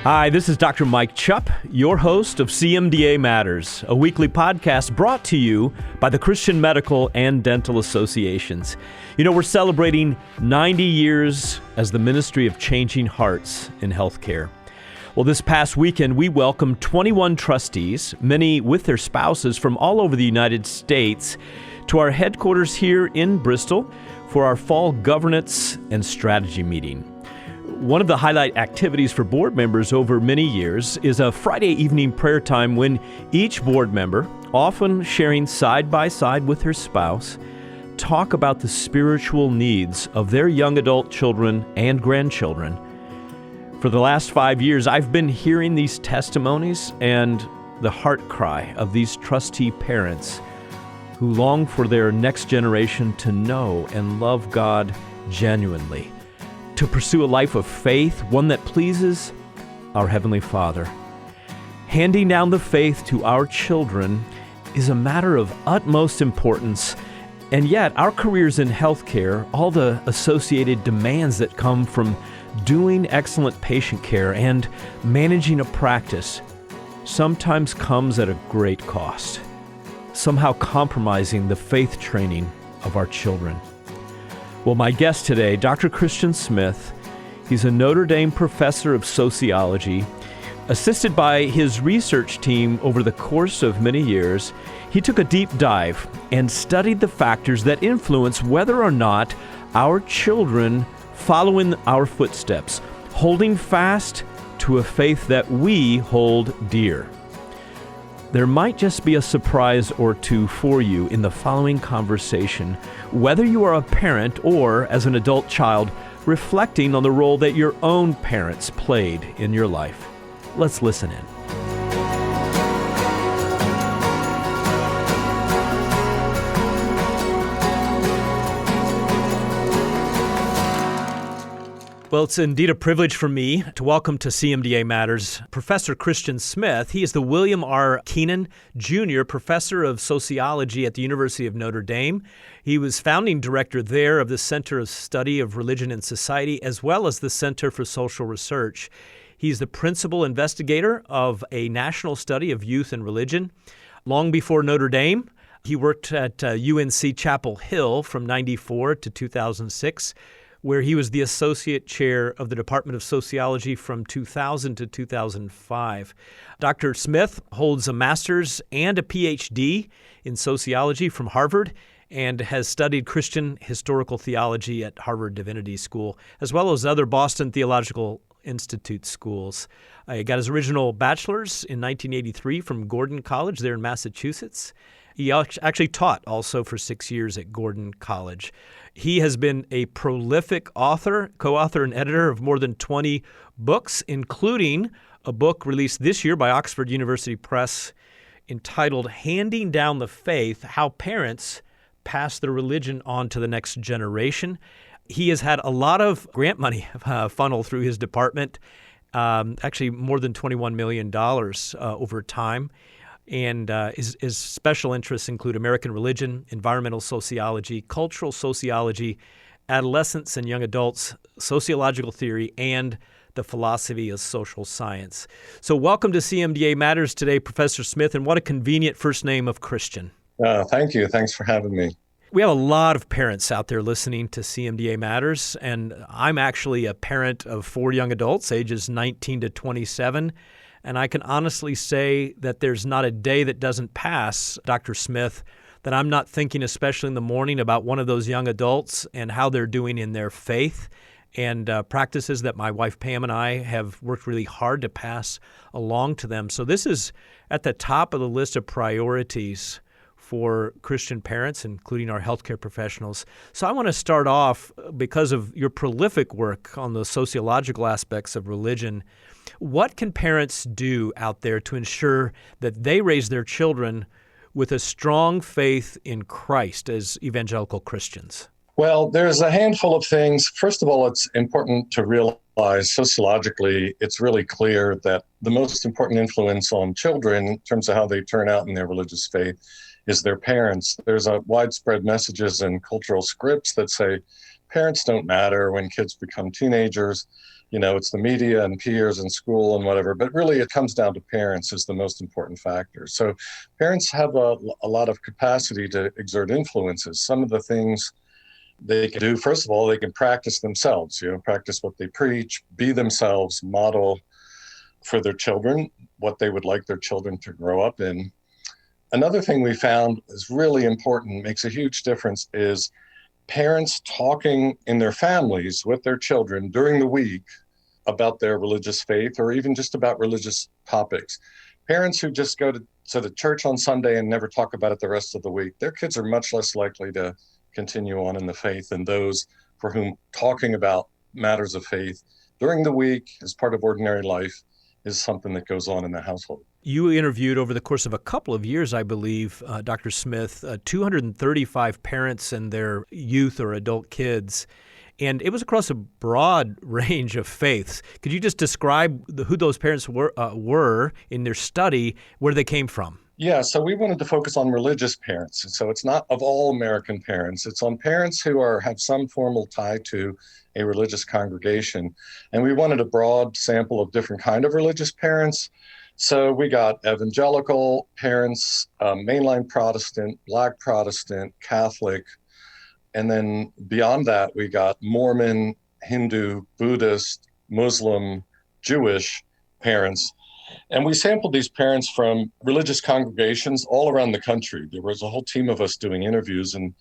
Hi, this is Dr. Mike Chupp, your host of CMDA Matters, a weekly podcast brought to you by the Christian Medical and Dental Associations. You know, we're celebrating 90 years as the ministry of changing hearts in healthcare. Well, this past weekend, we welcomed 21 trustees, many with their spouses from all over the United States, to our headquarters here in Bristol for our fall governance and strategy meeting. One of the highlight activities for board members over many years is a Friday evening prayer time when each board member, often sharing side by side with her spouse, talk about the spiritual needs of their young adult children and grandchildren. For the last 5 years, I've been hearing these testimonies and the heart cry of these trustee parents who long for their next generation to know and love God genuinely, to pursue a life of faith, one that pleases our Heavenly Father. Handing down the faith to our children is a matter of utmost importance, and yet our careers in healthcare, all the associated demands that come from doing excellent patient care and managing a practice, sometimes comes at a great cost, somehow compromising the faith training of our children. Well, my guest today, Dr. Christian Smith, he's a Notre Dame professor of sociology. Assisted by his research team over the course of many years, he took a deep dive and studied the factors that influence whether or not our children follow in our footsteps, holding fast to a faith that we hold dear. There might just be a surprise or two for you in the following conversation, whether you are a parent or, as an adult child, reflecting on the role that your own parents played in your life. Let's listen in. Well, it's indeed a privilege for me to welcome to CMDA Matters Professor Christian Smith. He is the William R. Keenan Jr. Professor of Sociology at the University of Notre Dame. He was founding director there of the Center of Study of Religion and Society, as well as the Center for Social Research. He's the principal investigator of a national study of youth and religion. Long before Notre Dame, he worked at UNC Chapel Hill from 1994 to 2006. Where he was the associate chair of the Department of Sociology from 2000 to 2005. Dr. Smith holds a master's and a PhD in sociology from Harvard and has studied Christian historical theology at Harvard Divinity School, as well as other Boston Theological Institute schools. He got his original bachelor's in 1983 from Gordon College there in Massachusetts. He actually taught also for 6 years at Gordon College. He has been a prolific author, co-author, and editor of more than 20 books, including a book released this year by Oxford University Press entitled Handing Down the Faith, How Parents Pass Their Religion On to the Next Generation. He has had a lot of grant money funnel through his department, actually more than $21 million over time. And his special interests include American religion, environmental sociology, cultural sociology, adolescents and young adults, sociological theory, and the philosophy of social science. So welcome to CMDA Matters today, Professor Smith, and what a convenient first name of Christian. Thank you. Thanks for having me. We have a lot of parents out there listening to CMDA Matters, and I'm actually a parent of 4 young adults, ages 19 to 27. And I can honestly say that there's not a day that doesn't pass, Dr. Smith, that I'm not thinking, especially in the morning, about one of those young adults and how they're doing in their faith and practices that my wife Pam and I have worked really hard to pass along to them. So this is at the top of the list of priorities for Christian parents, including our healthcare professionals. So I want to start off, because of your prolific work on the sociological aspects of religion, what can parents do out there to ensure that they raise their children with a strong faith in Christ as evangelical Christians? Well, there's a handful of things. First of all, it's important to realize sociologically, it's really clear that the most important influence on children in terms of how they turn out in their religious faith is their parents. There's a widespread messages and cultural scripts that say parents don't matter when kids become teenagers. It's the media and peers and school and whatever, but really it comes down to parents is the most important factor. So parents have a lot of capacity to exert influences. Some of the things they can do, first of all, they can practice themselves, practice what they preach, be themselves, model for their children what they would like their children to grow up in. Another thing we found is really important, makes a huge difference, is parents talking in their families with their children during the week about their religious faith or even just about religious topics. Parents who just go to the church on Sunday and never talk about it the rest of the week, their kids are much less likely to continue on in the faith than those for whom talking about matters of faith during the week as part of ordinary life is something that goes on in the household. You interviewed over the course of a couple of years, I believe, Dr. Smith, 235 parents and their youth or adult kids, and it was across a broad range of faiths. Could you just describe who those parents were in their study, where they came from? Yeah, so we wanted to focus on religious parents. So it's not of all American parents. It's on parents who have some formal tie to a religious congregation. And we wanted a broad sample of different kind of religious parents. So we got evangelical parents, mainline Protestant, Black Protestant, Catholic, and then beyond that, we got Mormon, Hindu, Buddhist, Muslim, Jewish parents. And we sampled these parents from religious congregations all around the country. There was a whole team of us doing interviews, and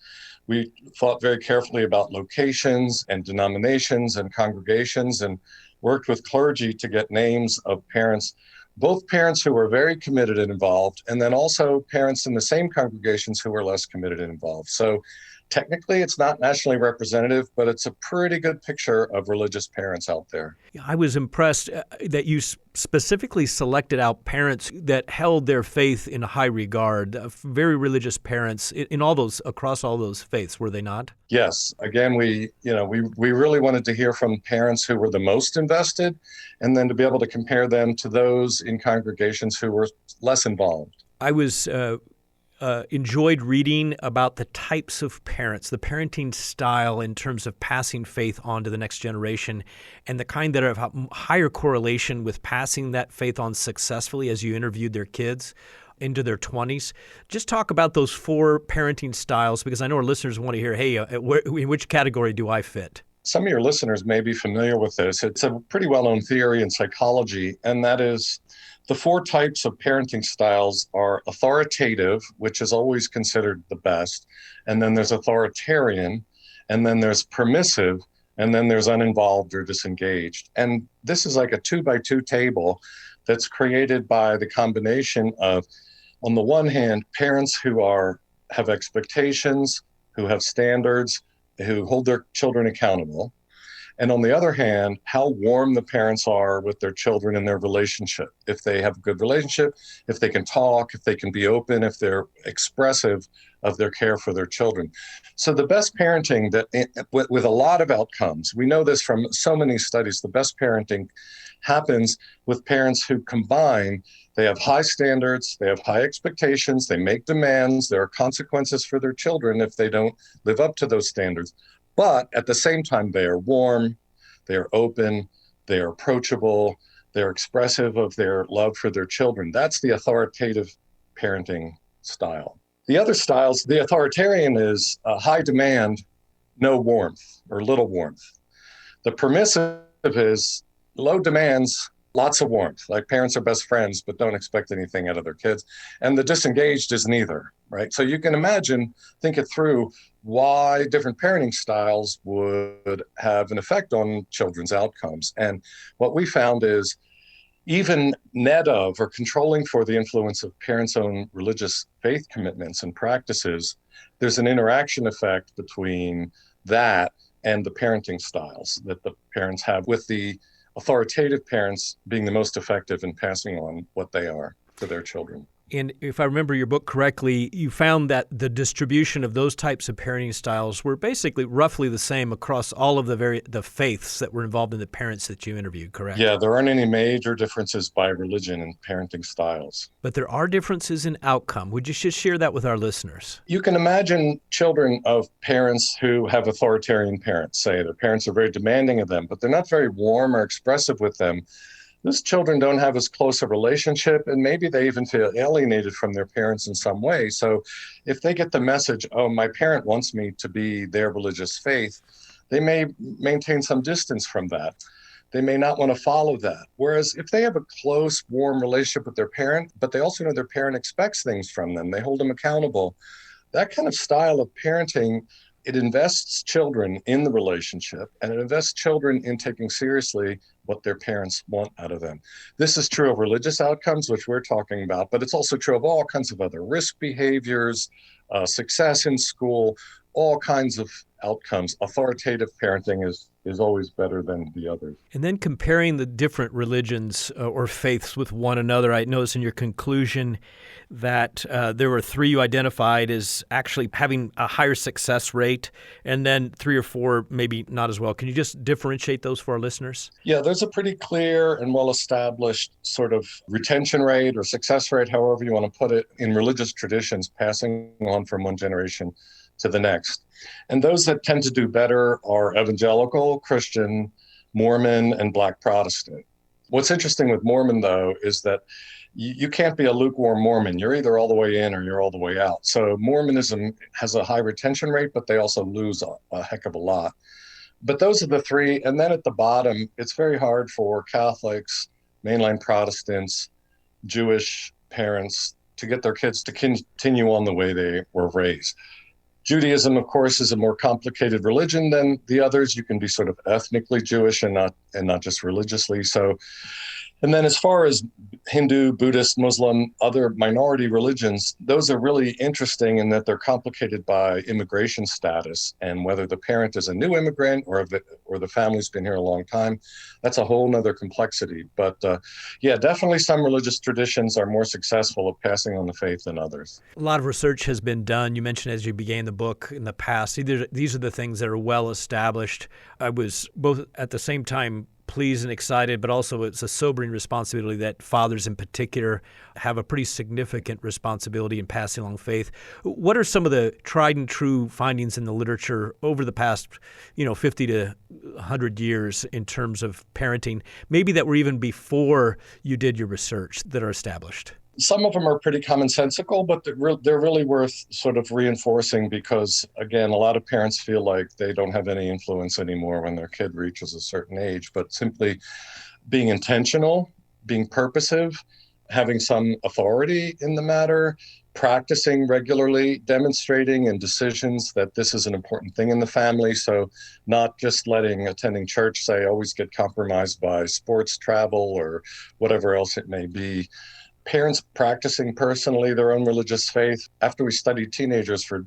we thought very carefully about locations and denominations and congregations and worked with clergy to get names of parents, both parents who were very committed and involved, and then also parents in the same congregations who were less committed and involved. So technically, it's not nationally representative, but it's a pretty good picture of religious parents out there. I was impressed that you specifically selected out parents that held their faith in high regard, very religious parents in across all those faiths, were they not? Yes. Again, we really wanted to hear from parents who were the most invested, and then to be able to compare them to those in congregations who were less involved. I was enjoyed reading about the types of parents, the parenting style in terms of passing faith on to the next generation, and the kind that have higher correlation with passing that faith on successfully as you interviewed their kids into their 20s. Just talk about those 4 parenting styles, because I know our listeners want to hear, hey, in which category do I fit? Some of your listeners may be familiar with this. It's a pretty well-known theory in psychology, and that is the 4 types of parenting styles are authoritative, which is always considered the best, and then there's authoritarian, and then there's permissive, and then there's uninvolved or disengaged. And this is like a 2x2 table that's created by the combination of, on the one hand, parents who have expectations, who have standards, who hold their children accountable. And on the other hand, how warm the parents are with their children and their relationship. If they have a good relationship, if they can talk, if they can be open, if they're expressive of their care for their children. So the best parenting with a lot of outcomes, we know this from so many studies, the best parenting happens with parents who combine, they have high standards, they have high expectations, they make demands, there are consequences for their children if they don't live up to those standards. But at the same time, they are warm, they are open, they are approachable, they're expressive of their love for their children. That's the authoritative parenting style. The other styles, the authoritarian is high demand, no warmth or little warmth. The permissive is low demands, lots of warmth, like parents are best friends, but don't expect anything out of their kids. And the disengaged is neither, right? So you can imagine, think it through, why different parenting styles would have an effect on children's outcomes. And what we found is even net of or controlling for the influence of parents' own religious faith commitments and practices, there's an interaction effect between that and the parenting styles that the parents have, with the authoritative parents being the most effective in passing on what they are to their children. And if I remember your book correctly, you found that the distribution of those types of parenting styles were basically roughly the same across all of the faiths that were involved in the parents that you interviewed, correct? Yeah, there aren't any major differences by religion in parenting styles. But there are differences in outcome. Would you just share that with our listeners? You can imagine children of parents who have authoritarian parents, say their parents are very demanding of them, but they're not very warm or expressive with them. Those children don't have as close a relationship, and maybe they even feel alienated from their parents in some way. So if they get the message, oh, my parent wants me to be their religious faith, they may maintain some distance from that. They may not want to follow that. Whereas if they have a close, warm relationship with their parent, but they also know their parent expects things from them, they hold them accountable, that kind of style of parenting, it invests children in the relationship, and it invests children in taking seriously what their parents want out of them. This is true of religious outcomes, which we're talking about, but it's also true of all kinds of other risk behaviors, success in school, all kinds of outcomes. Authoritative parenting is always better than the others. And then comparing the different religions or faiths with one another, I noticed in your conclusion that there were 3 you identified as actually having a higher success rate, and then 3 or 4 maybe not as well. Can you just differentiate those for our listeners? Yeah, there's a pretty clear and well-established sort of retention rate or success rate, however you want to put it, in religious traditions, passing on from one generation to the next. And those that tend to do better are Evangelical, Christian, Mormon, and Black Protestant. What's interesting with Mormon, though, is that you can't be a lukewarm Mormon. You're either all the way in or you're all the way out. So Mormonism has a high retention rate, but they also lose a heck of a lot. But those are the 3. And then at the bottom, it's very hard for Catholics, mainline Protestants, Jewish parents to get their kids to continue on the way they were raised. Judaism, of course, is a more complicated religion than the others. You can be sort of ethnically Jewish and not just religiously. So, and then as far as Hindu, Buddhist, Muslim, other minority religions, those are really interesting in that they're complicated by immigration status and whether the parent is a new immigrant or the family's been here a long time. That's a whole nother complexity. But yeah, definitely some religious traditions are more successful at passing on the faith than others. A lot of research has been done. You mentioned as you began the book in the past, these are the things that are well established. I was both at the same time pleased and excited, but also it's a sobering responsibility that fathers in particular have a pretty significant responsibility in passing along faith. What are some of the tried and true findings in the literature over the past, 50 to 100 years in terms of parenting, maybe that were even before you did your research, that are established? Some of them are pretty commonsensical, but they're really worth sort of reinforcing because, again, a lot of parents feel like they don't have any influence anymore when their kid reaches a certain age. But simply being intentional, being purposive, having some authority in the matter, practicing regularly, demonstrating in decisions that this is an important thing in the family. So not just letting attending church say always get compromised by sports, travel, or whatever else it may be. Parents practicing personally their own religious faith. After we studied teenagers for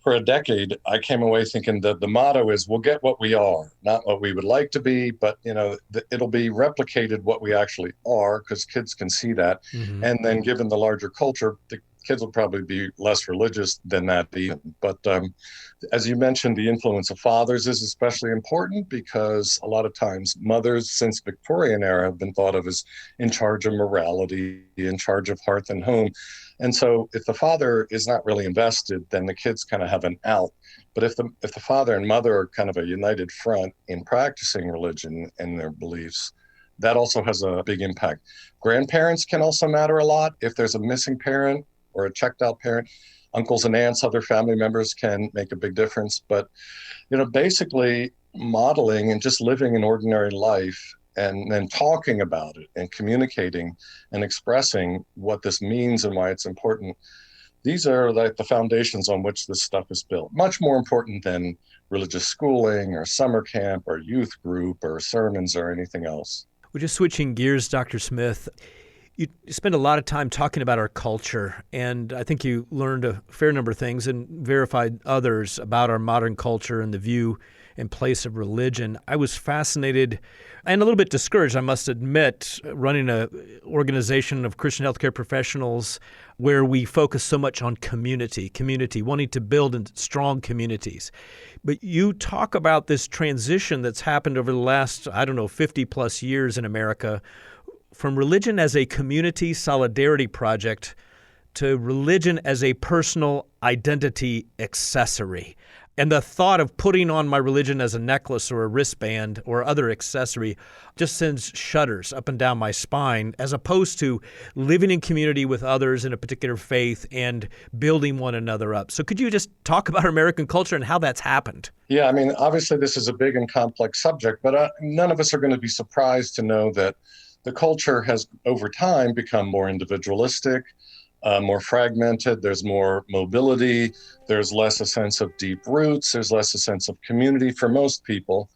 a decade, I came away thinking that the motto is, we'll get what we are, not what we would like to be, but it'll be replicated what we actually are, because kids can see that. Mm-hmm. And then given the larger culture, the kids will probably be less religious than that even. But as you mentioned, the influence of fathers is especially important because a lot of times mothers since Victorian era have been thought of as in charge of morality, in charge of hearth and home. And so if the father is not really invested, then the kids kind of have an out. But if the father and mother are kind of a united front in practicing religion and their beliefs, that also has a big impact. Grandparents can also matter a lot. If there's a missing parent or a checked out parent, uncles and aunts, other family members can make a big difference. But, basically modeling and just living an ordinary life and then talking about it and communicating and expressing what this means and why it's important. These are like the foundations on which this stuff is built. Much more important than religious schooling or summer camp or youth group or sermons or anything else. We're just switching gears, Dr. Smith. You spend a lot of time talking about our culture, and I think you learned a fair number of things and verified others about our modern culture and the view in place of religion. I was fascinated and a little bit discouraged, I must admit, running an organization of Christian healthcare professionals where we focus so much on community, wanting to build in strong communities. But you talk about this transition that's happened over the last, 50 plus years in America from religion as a community solidarity project to religion as a personal identity accessory. And the thought of putting on my religion as a necklace or a wristband or other accessory just sends shudders up and down my spine, as opposed to living in community with others in a particular faith and building one another up. So could you just talk about American culture and how that's happened? Yeah, I mean, obviously this is a big and complex subject, but none of us are going to be surprised to know that the culture has over time become more individualistic, more fragmented. There's more mobility. There's less a sense of deep roots. There's less a sense of community for most people.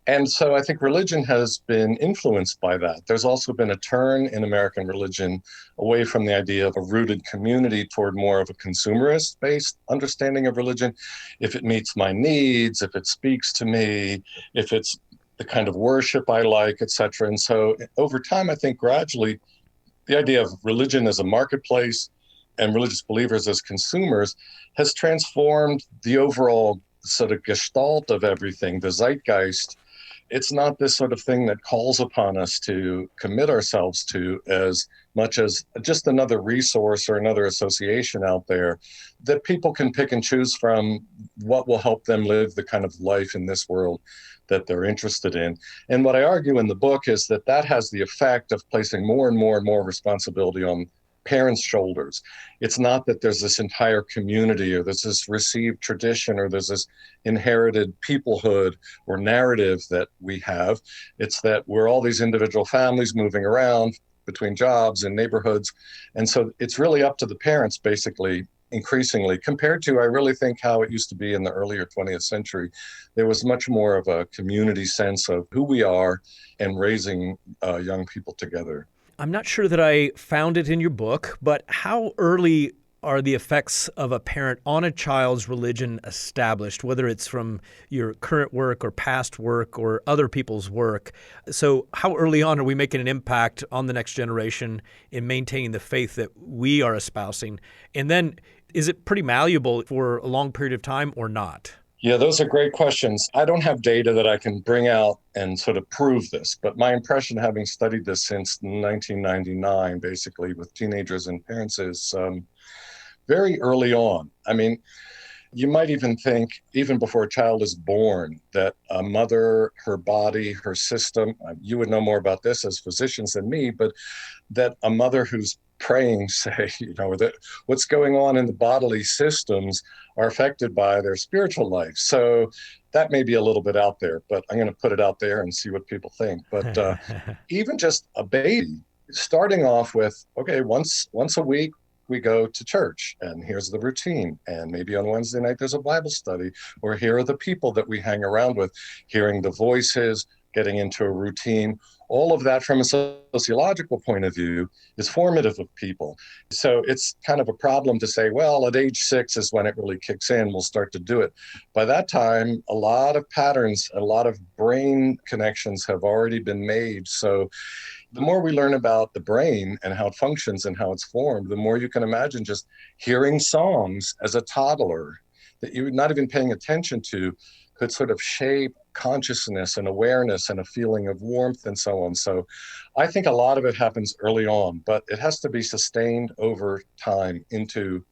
And so I think religion has been influenced by that. There's also been a turn in American religion away from the idea of a rooted community toward more of a consumerist-based understanding of religion. If it meets my needs, if it speaks to me, if it's the kind of worship I like, et cetera. And so over time, I think gradually, the idea of religion as a marketplace and religious believers as consumers has transformed the overall sort of gestalt of everything, the zeitgeist. It's not this sort of thing that calls upon us to commit ourselves to as much as just another resource or another association out there that people can pick and choose from what will help them live the kind of life in this world that they're interested in. And what I argue in the book is that that has the effect of placing more and more and more responsibility on parents' shoulders. It's not that there's this entire community or there's this received tradition or there's this inherited peoplehood or narrative that we have. It's that we're all these individual families moving around between jobs and neighborhoods. And so it's really up to the parents, basically, increasingly, compared to, I really think, how it used to be in the earlier 20th century. There was much more of a community sense of who we are and raising young people together. I'm not sure that I found it in your book, but how early are the effects of a parent on a child's religion established, whether it's from your current work or past work or other people's work? So how early on are we making an impact on the next generation in maintaining the faith that we are espousing? And then is it pretty malleable for a long period of time or not? Yeah, those are great questions. I don't have data that I can bring out and sort of prove this, but my impression, having studied this since 1999, basically with teenagers and parents, is very early on. I mean, you might even think, even before a child is born, that a mother, her body, her system, you would know more about this as physicians than me, but that a mother who's praying, say, that what's going on in the bodily systems are affected by their spiritual life. So that may be a little bit out there, but I'm going to put it out there and see what people think. But even just a baby, starting off with, okay, once a week, we go to church and here's the routine. And maybe on Wednesday night, there's a Bible study, or here are the people that we hang around with, hearing the voices, getting into a routine. All of that from a sociological point of view is formative of people. So it's kind of a problem to say, well, at age 6 is when it really kicks in, we'll start to do it. By that time, a lot of patterns, a lot of brain connections have already been made. So the more we learn about the brain and how it functions and how it's formed, the more you can imagine just hearing songs as a toddler that you're not even paying attention to could sort of shape consciousness and awareness and a feeling of warmth and so on. So I think a lot of it happens early on, but it has to be sustained over time into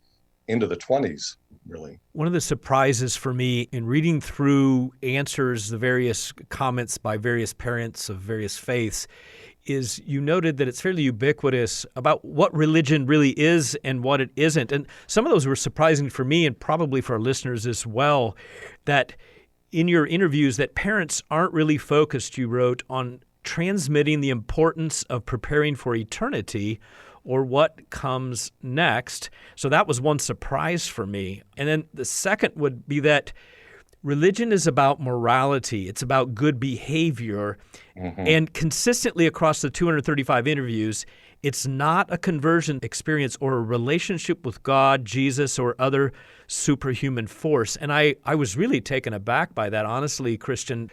the 20s, really. One of the surprises for me in reading through answers, the various comments by various parents of various faiths, is you noted that it's fairly ubiquitous about what religion really is and what it isn't. And some of those were surprising for me and probably for our listeners as well, that in your interviews that parents aren't really focused, you wrote, on transmitting the importance of preparing for eternity or what comes next. So that was one surprise for me. And then the second would be that religion is about morality. It's about good behavior. Mm-hmm. And consistently across the 235 interviews, it's not a conversion experience or a relationship with God, Jesus, or other superhuman force. And I was really taken aback by that, honestly, Christian,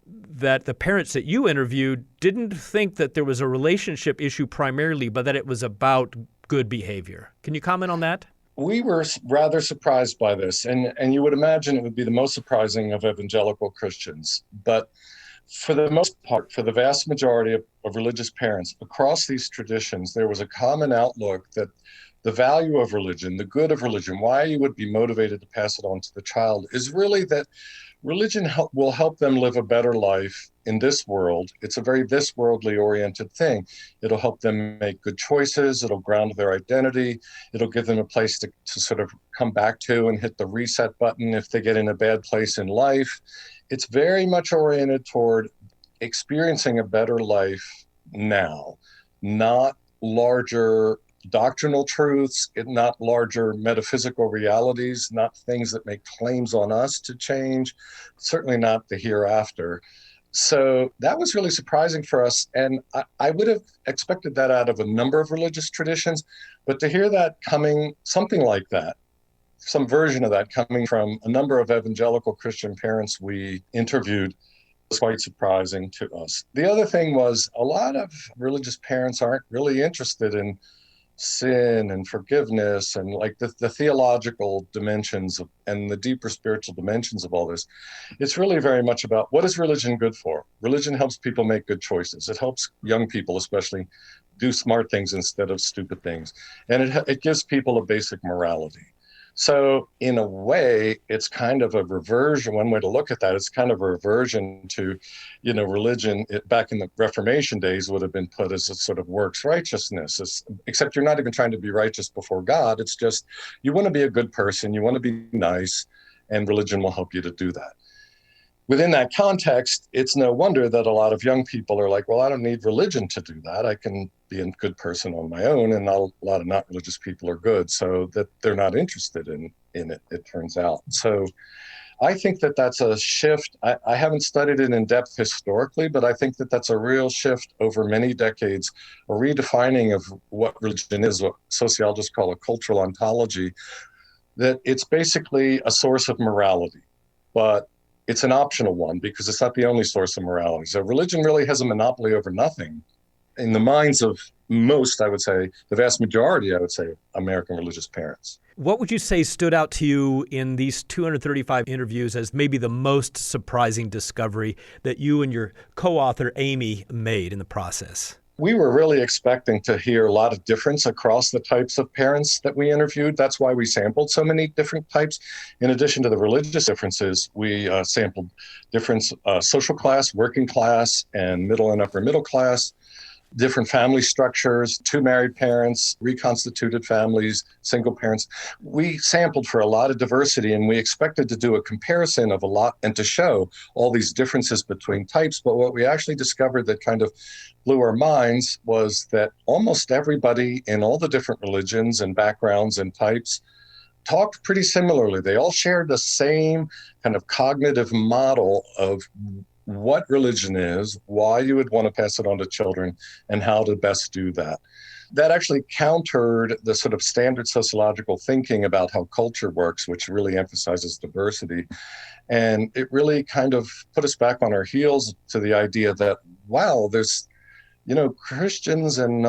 that the parents that you interviewed didn't think that there was a relationship issue primarily, but that it was about good behavior. Can you comment on that? We were rather surprised by this, and you would imagine it would be the most surprising of evangelical Christians. But for the most part, for the vast majority of religious parents across these traditions, there was a common outlook that the value of religion, the good of religion, why you would be motivated to pass it on to the child is really that religion will help them live a better life in this world. It's a very this worldly oriented thing. It'll help them make good choices. It'll ground their identity. It'll give them a place to sort of come back to and hit the reset button if they get in a bad place in life. It's very much oriented toward experiencing a better life now, not larger doctrinal truths, not larger metaphysical realities, not things that make claims on us to change, certainly not the hereafter. So that was really surprising for us. And I would have expected that out of a number of religious traditions, but to hear that coming, something like that, some version of that coming from a number of evangelical Christian parents we interviewed was quite surprising to us. The other thing was a lot of religious parents aren't really interested in sin and forgiveness and like the theological dimensions and the deeper spiritual dimensions of all this. It's really very much about what is religion good for? Religion helps people make good choices. It helps young people especially do smart things instead of stupid things. And it gives people a basic morality. So in a way, it's kind of a reversion. One way to look at that, it's kind of a reversion to, religion. Back in the Reformation days would have been put as a sort of works righteousness, except you're not even trying to be righteous before God. It's just you want to be a good person, you want to be nice, and religion will help you to do that. Within that context, it's no wonder that a lot of young people are like, well, I don't need religion to do that. I can be a good person on my own. And a lot of not religious people are good, so that they're not interested in it, it turns out. So I think that that's a shift. I haven't studied it in depth historically, but I think that that's a real shift over many decades, a redefining of what religion is, what sociologists call a cultural ontology, that it's basically a source of morality. But it's an optional one because it's not the only source of morality. So religion really has a monopoly over nothing in the minds of most, I would say, the vast majority, I would say, American religious parents. What would you say stood out to you in these 235 interviews as maybe the most surprising discovery that you and your co-author, Amy, made in the process? We were really expecting to hear a lot of difference across the types of parents that we interviewed. That's why we sampled so many different types. In addition to the religious differences, we sampled different social class, working class, and middle and upper middle class, different family structures, two married parents, reconstituted families, single parents. We sampled for a lot of diversity, and we expected to do a comparison of a lot and to show all these differences between types. But what we actually discovered that kind of blew our minds was that almost everybody in all the different religions and backgrounds and types talked pretty similarly. They all shared the same kind of cognitive model of what religion is, why you would want to pass it on to children, and how to best do that. That actually countered the sort of standard sociological thinking about how culture works, which really emphasizes diversity. And it really kind of put us back on our heels to the idea that, wow, there's, Christians and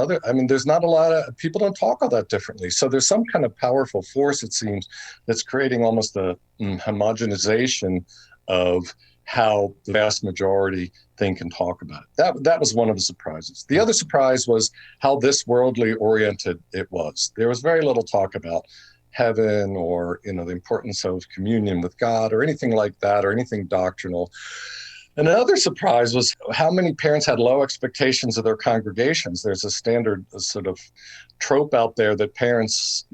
there's not a lot of people don't talk all that differently. So there's some kind of powerful force, it seems, that's creating almost a homogenization of how the vast majority think and talk about it. That was one of the surprises. The other surprise was how this worldly oriented it was. There was very little talk about heaven or, the importance of communion with God or anything like that or anything doctrinal. And another surprise was how many parents had low expectations of their congregations. There's a standard sort of trope out there that parents,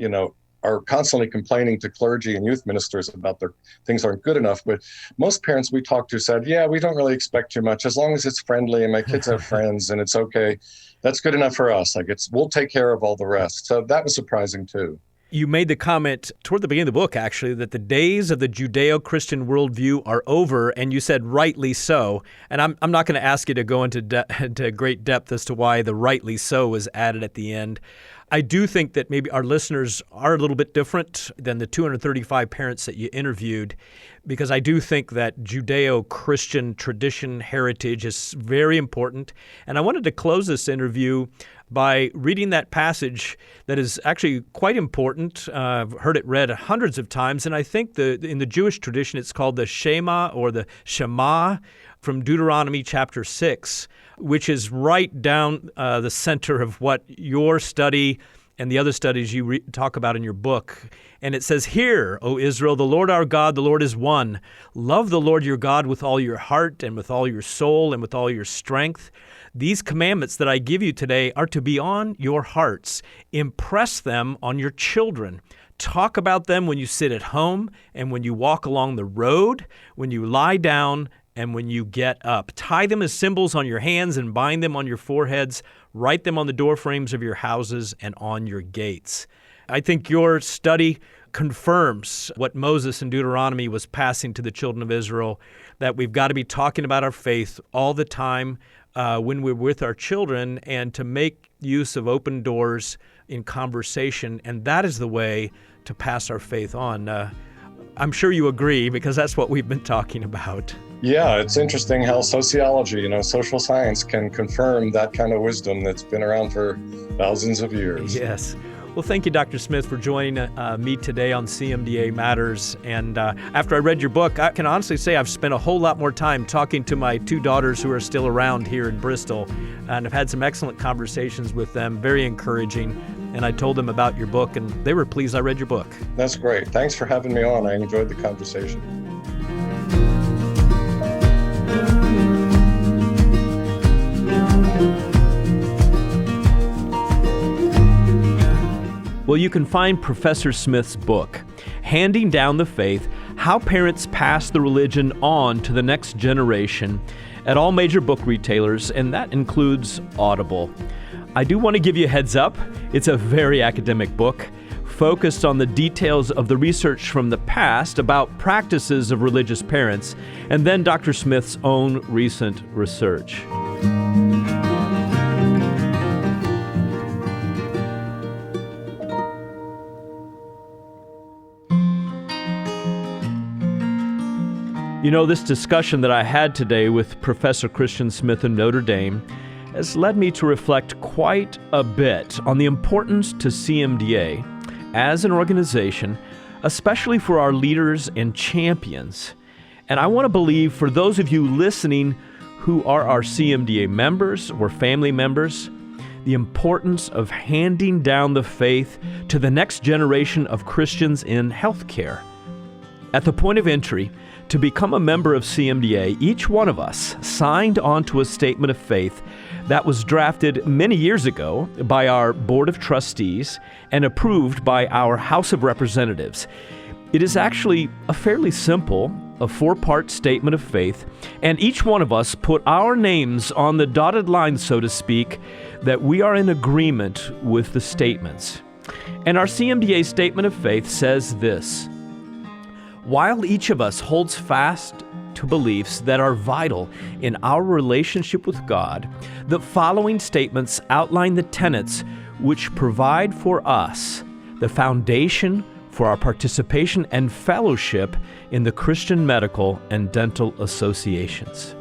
are constantly complaining to clergy and youth ministers about their things aren't good enough. But most parents we talked to said, yeah, we don't really expect too much. As long as it's friendly and my kids have friends and it's okay, that's good enough for us. We'll take care of all the rest. So that was surprising too. You made the comment toward the beginning of the book, actually, that the days of the Judeo-Christian worldview are over, and you said rightly so. And I'm not going to ask you to go into great depth as to why the rightly so was added at the end. I do think that maybe our listeners are a little bit different than the 235 parents that you interviewed, because I do think that Judeo-Christian tradition heritage is very important. And I wanted to close this interview by reading that passage that is actually quite important. I've heard it read hundreds of times, and I think in the Jewish tradition it's called the Shema or the Shema from Deuteronomy chapter 6, which is right down the center of what your study and the other studies you talk about in your book. And it says, "Hear, O Israel, the Lord our God, the Lord is one. Love the Lord your God with all your heart and with all your soul and with all your strength. These commandments that I give you today are to be on your hearts. Impress them on your children. Talk about them when you sit at home and when you walk along the road, when you lie down and when you get up. Tie them as symbols on your hands and bind them on your foreheads. Write them on the doorframes of your houses and on your gates." I think your study confirms what Moses in Deuteronomy was passing to the children of Israel, that we've got to be talking about our faith all the time when we're with our children, and to make use of open doors in conversation. And that is the way to pass our faith on. I'm sure you agree, because that's what we've been talking about. Yeah, it's interesting how sociology, social science can confirm that kind of wisdom that's been around for thousands of years. Yes. Well, thank you, Dr. Smith, for joining me today on CMDA Matters. And after I read your book, I can honestly say I've spent a whole lot more time talking to my two daughters who are still around here in Bristol. And I've had some excellent conversations with them, very encouraging. And I told them about your book, and they were pleased I read your book. That's great. Thanks for having me on. I enjoyed the conversation. Well, you can find Professor Smith's book, Handing Down the Faith, How Parents Pass the Religion On to the Next Generation, at all major book retailers, and that includes Audible. I do want to give you a heads up. It's a very academic book, focused on the details of the research from the past about practices of religious parents, and then Dr. Smith's own recent research. This discussion that I had today with Professor Christian Smith in Notre Dame has led me to reflect quite a bit on the importance to CMDA as an organization, especially for our leaders and champions. And I want to believe for those of you listening who are our CMDA members or family members, the importance of handing down the faith to the next generation of Christians in healthcare. At the point of entry, to become a member of CMDA, each one of us signed onto a statement of faith that was drafted many years ago by our Board of Trustees and approved by our House of Representatives. It is actually a fairly simple, a 4-part statement of faith, and each one of us put our names on the dotted line, so to speak, that we are in agreement with the statements. And our CMDA statement of faith says this: while each of us holds fast to beliefs that are vital in our relationship with God, the following statements outline the tenets which provide for us the foundation for our participation and fellowship in the Christian medical and dental associations.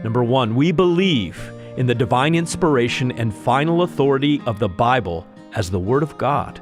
Number 1, we believe in the divine inspiration and final authority of the Bible as the Word of God.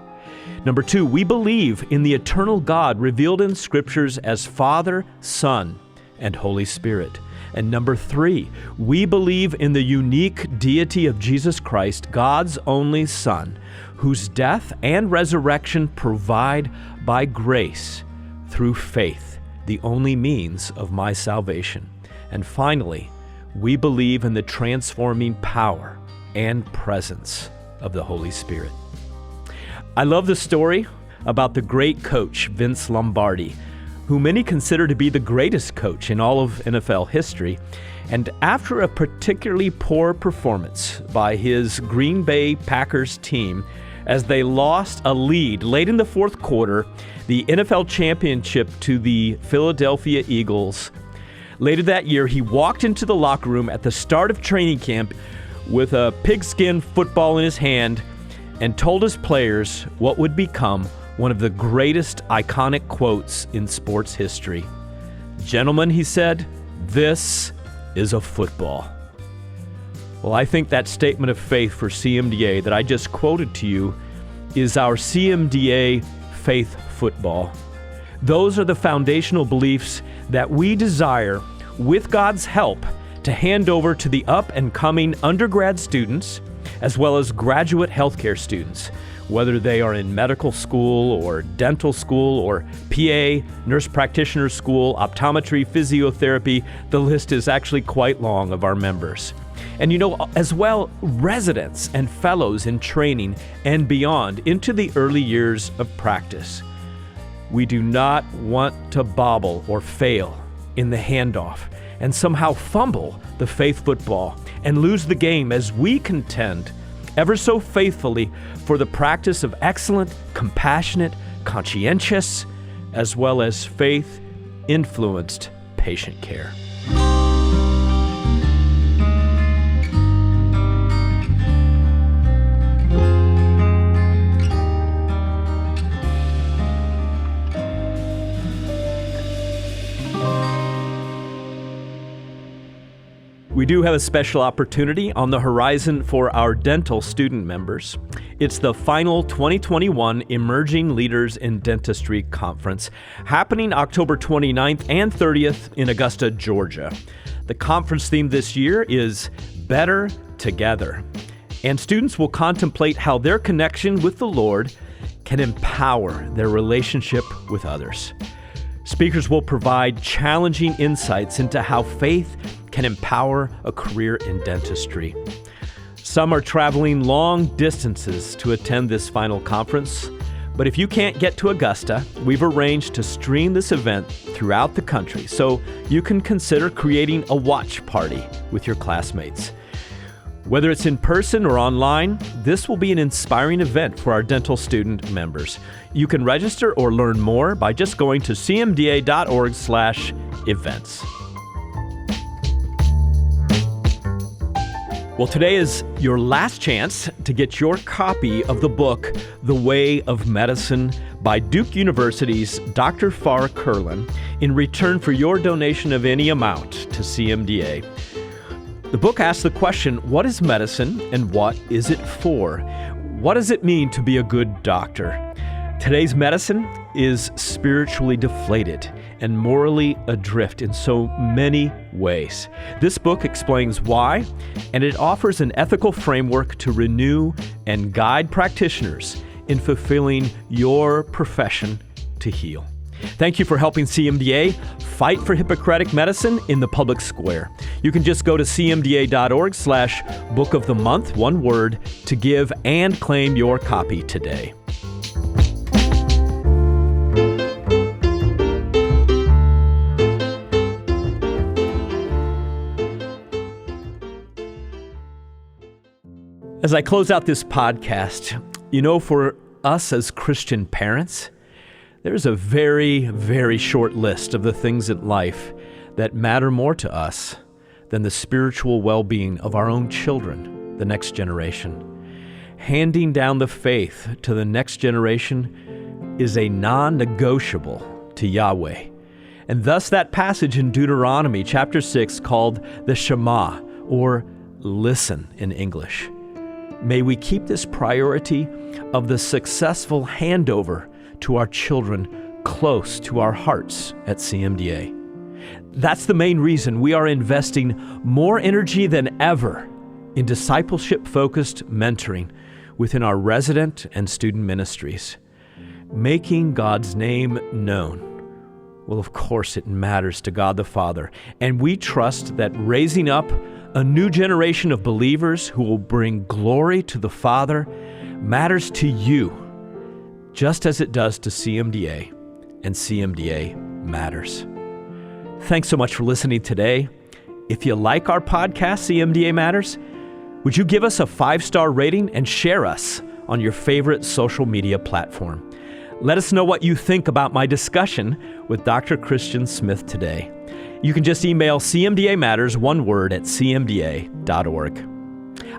Number 2, we believe in the eternal God revealed in Scriptures as Father, Son, and Holy Spirit. And number 3, we believe in the unique deity of Jesus Christ, God's only Son, whose death and resurrection provide by grace through faith, the only means of my salvation. And finally, we believe in the transforming power and presence of the Holy Spirit. I love the story about the great coach, Vince Lombardi, who many consider to be the greatest coach in all of NFL history. And after a particularly poor performance by his Green Bay Packers team, as they lost a lead late in the fourth quarter, the NFL championship to the Philadelphia Eagles. Later that year, he walked into the locker room at the start of training camp with a pigskin football in his hand and told his players what would become one of the greatest iconic quotes in sports history. "Gentlemen," he said, "this is a football." Well, I think that statement of faith for CMDA that I just quoted to you is our CMDA faith football. Those are the foundational beliefs that we desire, with God's help, to hand over to the up-and-coming undergrad students as well as graduate healthcare students, whether they are in medical school or dental school or PA, nurse practitioner school, optometry, physiotherapy. The list is actually quite long of our members. And as well, residents and fellows in training and beyond into the early years of practice. We do not want to bobble or fail in the handoff and somehow fumble the faith football and lose the game as we contend ever so faithfully for the practice of excellent, compassionate, conscientious, as well as faith-influenced patient care. We do have a special opportunity on the horizon for our dental student members. It's the final 2021 Emerging Leaders in Dentistry Conference, happening October 29th and 30th in Augusta, Georgia. The conference theme this year is Better Together, and students will contemplate how their connection with the Lord can empower their relationship with others. Speakers will provide challenging insights into how faith can empower a career in dentistry. Some are traveling long distances to attend this final conference, but if you can't get to Augusta, we've arranged to stream this event throughout the country, so you can consider creating a watch party with your classmates. Whether it's in person or online, this will be an inspiring event for our dental student members. You can register or learn more by just going to cmda.org/events. Well, today is your last chance to get your copy of the book, The Way of Medicine, by Duke University's Dr. Farr Curlin, in return for your donation of any amount to CMDA. The book asks the question, what is medicine and what is it for? What does it mean to be a good doctor? Today's medicine is spiritually deflated and morally adrift in so many ways. This book explains why, and it offers an ethical framework to renew and guide practitioners in fulfilling your profession to heal. Thank you for helping CMDA fight for Hippocratic medicine in the public square. You can just go to cmda.org/book of the month, one word, to give and claim your copy today. As I close out this podcast, for us as Christian parents, there's a very, very short list of the things in life that matter more to us than the spiritual well-being of our own children, the next generation. Handing down the faith to the next generation is a non-negotiable to Yahweh. And thus that passage in Deuteronomy chapter 6 called the Shema, or listen in English. May we keep this priority of the successful handover to our children close to our hearts at CMDA. That's the main reason we are investing more energy than ever in discipleship-focused mentoring within our resident and student ministries. Making God's name known. Well, of course, it matters to God the Father, and we trust that raising up a new generation of believers who will bring glory to the Father matters to you, just as it does to CMDA, and CMDA matters. Thanks so much for listening today. If you like our podcast, CMDA Matters, would you give us a 5-star rating and share us on your favorite social media platform. Let us know what you think about my discussion with Dr. Christian Smith today. You can just email CMDA Matters, one word, at cmda.org.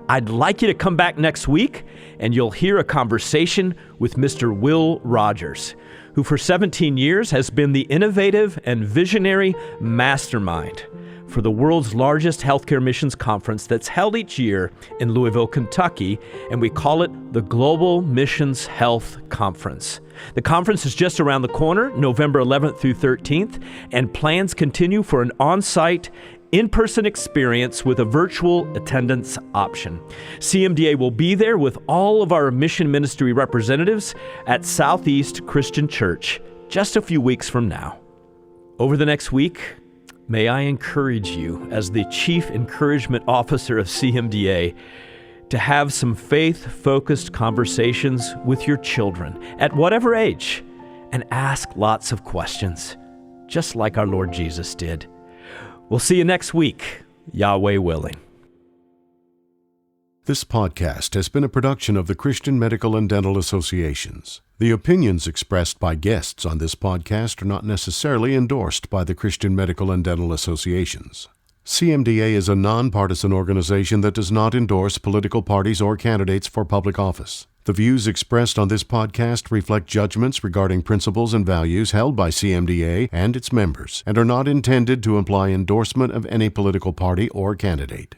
I'd like you to come back next week, and you'll hear a conversation with Mr. Will Rogers, who for 17 years has been the innovative and visionary mastermind for the world's largest healthcare missions conference that's held each year in Louisville, Kentucky, and we call it the Global Missions Health Conference. The conference is just around the corner, November 11th through 13th, and plans continue for an on-site, in-person experience with a virtual attendance option. CMDA will be there with all of our mission ministry representatives at Southeast Christian Church just a few weeks from now. Over the next week, may I encourage you, as the Chief Encouragement Officer of CMDA, to have some faith-focused conversations with your children at whatever age and ask lots of questions, just like our Lord Jesus did. We'll see you next week, Yahweh willing. This podcast has been a production of the Christian Medical and Dental Associations. The opinions expressed by guests on this podcast are not necessarily endorsed by the Christian Medical and Dental Associations. CMDA is a nonpartisan organization that does not endorse political parties or candidates for public office. The views expressed on this podcast reflect judgments regarding principles and values held by CMDA and its members and are not intended to imply endorsement of any political party or candidate.